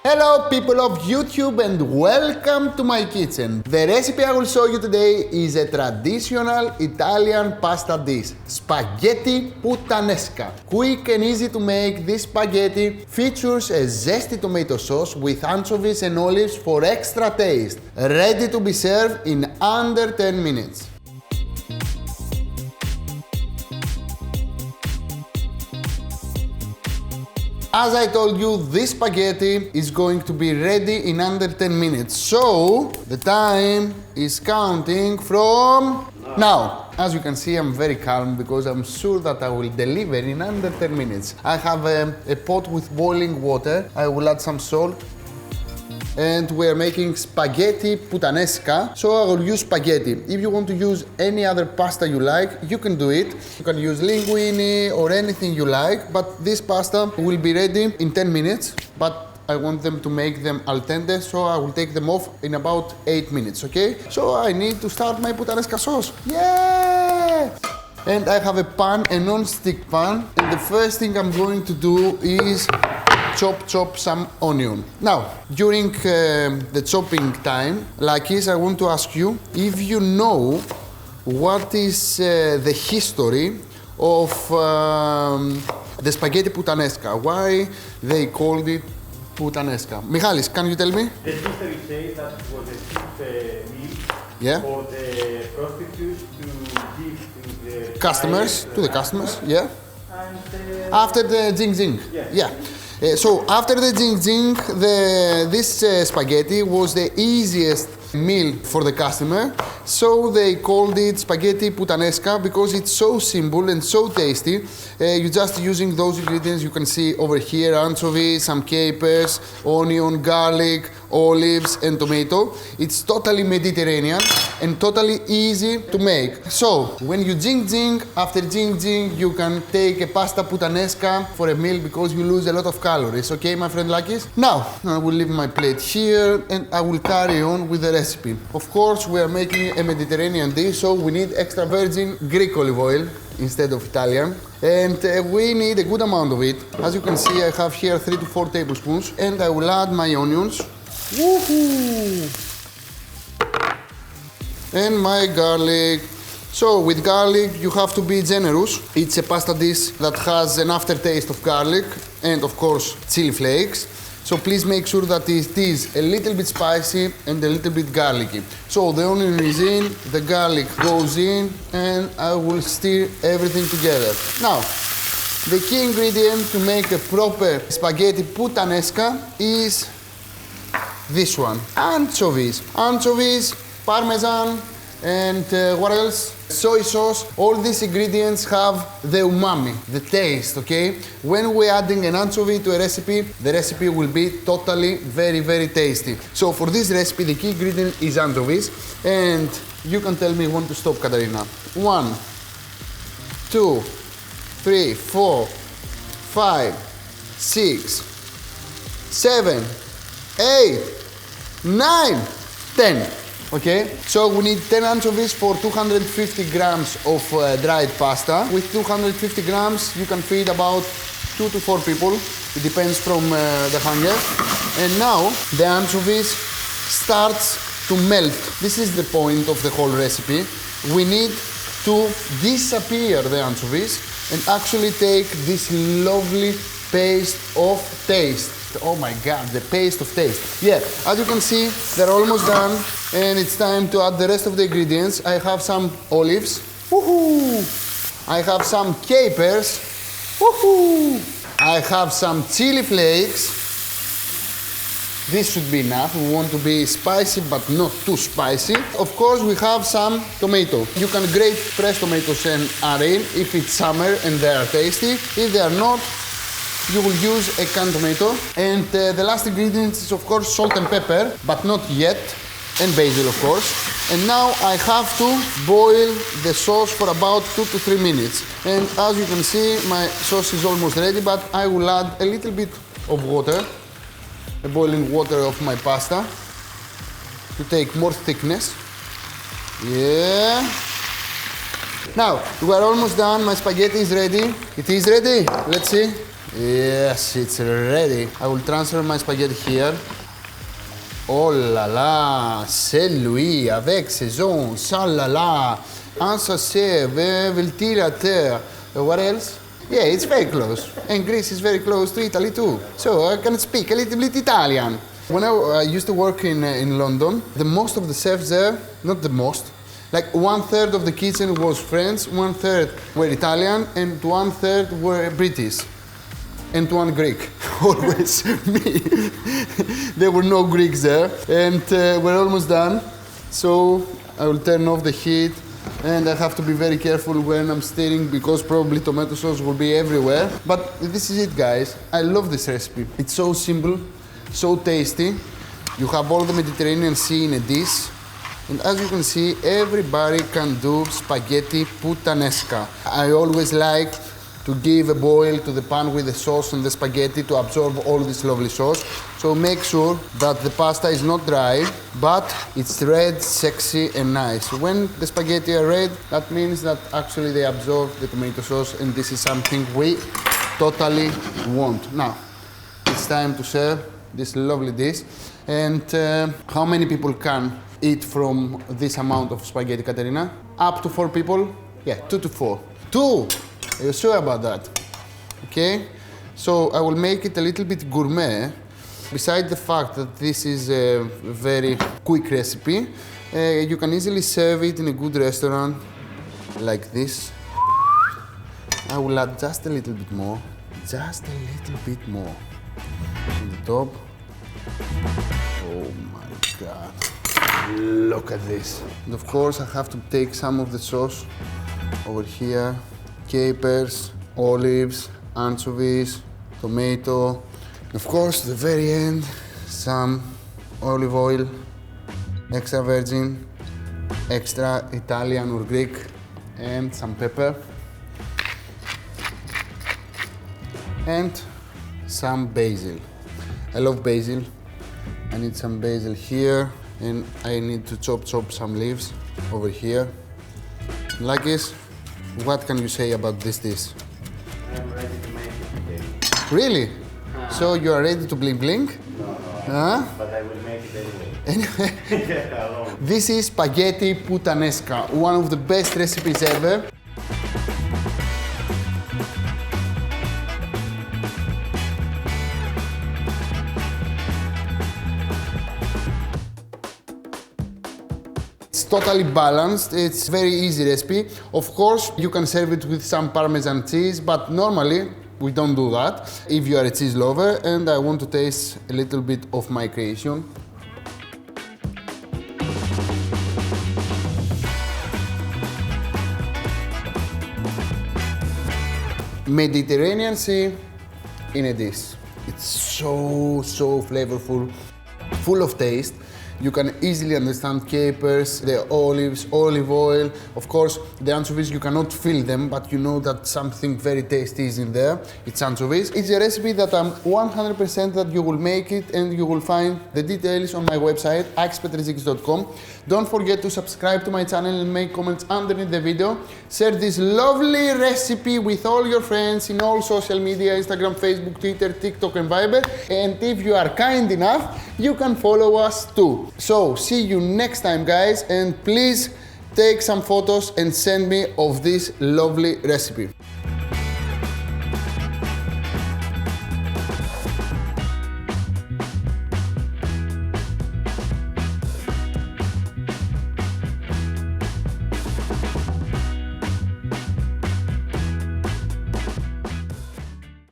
Hello people of YouTube and welcome to my kitchen. The recipe I will show you today is a traditional Italian pasta dish, spaghetti puttanesca. Quick and easy to make, this spaghetti features a zesty tomato sauce with anchovies and olives for extra taste. Ready to be served in under 10 minutes. As I told you, this spaghetti is going to be ready in under 10 minutes. So, the time is counting from now. As you can see, I'm very calm because I'm sure that I will deliver in under 10 minutes. I have a pot with boiling water. I will add some salt. And we're making spaghetti puttanesca, so I will use spaghetti. If you want to use any other pasta you like, you can do it. You can use linguine or anything you like, but this pasta will be ready in 10 minutes. But I want them to make them al dente, so I will take them off in about 8 minutes, okay? So I need to start my puttanesca sauce. Yeah! And I have a pan, a non-stick pan, and the first thing I'm going to do is chop some onion. Now, during the chopping time, Lakis, I want to ask you if you know what is the history of the spaghetti puttanesca, why they called it puttanesca. Mihalis, can you tell me? The history says that it was a cheap meal for the prostitutes to give to the customers, yeah. And after the jing, yeah. So after the jing, this spaghetti was the easiest meal for the customer, so they called it spaghetti puttanesca because it's so simple and so tasty. You're just using those ingredients you can see over here: anchovies, some capers, onion, garlic, olives and tomato. It's totally Mediterranean and totally easy to make. So when you jing, after jing, you can take a pasta puttanesca for a meal because you lose a lot of calories. Okay, my friend Lakis? Now, I will leave my plate here and I will carry on with the recipe. Of course, we are making a Mediterranean dish, so we need extra virgin Greek olive oil instead of Italian. And we need a good amount of it. As you can see, I have here 3 to 4 tablespoons and I will add my onions. Woohoo! And my garlic. So with garlic you have to be generous. It's a pasta dish that has an aftertaste of garlic and of course chili flakes. So please make sure that it is a little bit spicy and a little bit garlicky. So the onion is in, the garlic goes in, and I will stir everything together. Now, the key ingredient to make a proper spaghetti puttanesca is this one: anchovies. Anchovies, parmesan, and what else? Soy sauce. All these ingredients have the umami, the taste, okay? When we're adding an anchovy to a recipe, the recipe will be totally very tasty. So for this recipe, the key ingredient is anchovies. And you can tell me when to stop, Katerina. 1, 2, 3, 4, 5, 6, 7, 8, 9, 10. Okay, so we need 10 anchovies for 250 grams of dried pasta. With 250 grams, you can feed about 2 to 4 people. It depends from the hunger. And now the anchovies starts to melt. This is the point of the whole recipe. We need to disappear the anchovies and actually take this lovely paste of taste. Oh my God, the paste of taste. Yeah, as you can see, they're almost done and it's time to add the rest of the ingredients. I have some olives. Woohoo! I have some capers. Woohoo! I have some chili flakes. This should be enough. We want to be spicy but not too spicy. Of course, we have some tomato. You can grate fresh tomatoes and add in if it's summer and they are tasty. If they are not, you will use a canned tomato. And the last ingredient is of course salt and pepper, but not yet, and basil of course. And now I have to boil the sauce for about 2 to 3 minutes. And as you can see, my sauce is almost ready, but I will add a little bit of water, the boiling water of my pasta, to take more thickness. Yeah. Now, we are almost done. My spaghetti is ready. It is ready. Let's see. Yes, it's ready. I will transfer my spaghetti here. Oh la la, c'est lui, avec saison, salala, insensé, ventilateur. What else? Yeah, it's very close. And Greece is very close to Italy too. So I can speak a little bit Italian. When I used to work in London, the most of the chefs there, not the most, like 1/3 of the kitchen was French, 1/3 were Italian, and 1/3 were British. And one Greek, always me. There were no Greeks there, and we're almost done. So I will turn off the heat, and I have to be very careful when I'm stirring because probably tomato sauce will be everywhere. But this is it, guys. I love this recipe. It's so simple, so tasty. You have all the Mediterranean Sea in a dish. And as you can see, everybody can do spaghetti puttanesca. I always like to give a boil to the pan with the sauce and the spaghetti to absorb all this lovely sauce. So make sure that the pasta is not dry, but it's red, sexy and nice. When the spaghetti are red, that means that actually they absorb the tomato sauce, and this is something we totally want. Now, it's time to serve this lovely dish. And how many people can eat from this amount of spaghetti, Katerina? Up to 4 people? Yeah, 2 to 4. 2! Are you sure about that? Okay, so I will make it a little bit gourmet. Besides the fact that this is a very quick recipe, you can easily serve it in a good restaurant like this. I will add just a little bit more, just a little bit more on the top. Oh my God, look at this. And of course I have to take some of the sauce over here. Capers, olives, anchovies, tomato. Of course, the very end, some olive oil, extra virgin, extra Italian or Greek, and some pepper. And some basil. I love basil. I need some basil here, and I need to chop some leaves over here. Like this. What can you say about this dish? I'm ready to make it today. Really? So you are ready to bling bling? No, but I will make it anyway. Anyway, this is spaghetti puttanesca, one of the best recipes ever. It's totally balanced, it's very easy recipe. Of course, you can serve it with some Parmesan cheese, but normally we don't do that if you are a cheese lover, and I want to taste a little bit of my creation. Mediterranean Sea in a dish. It's so flavorful, full of taste. You can easily understand capers, the olives, olive oil. Of course, the anchovies, you cannot feel them, but you know that something very tasty is in there. It's anchovies. It's a recipe that I'm 100% that you will make it, and you will find the details on my website, akispetretzikis.com. Don't forget to subscribe to my channel and make comments underneath the video. Share this lovely recipe with all your friends in all social media, Instagram, Facebook, Twitter, TikTok and Viber. And if you are kind enough, you can follow us too. So, see you next time, guys, and please take some photos and send me of this lovely recipe.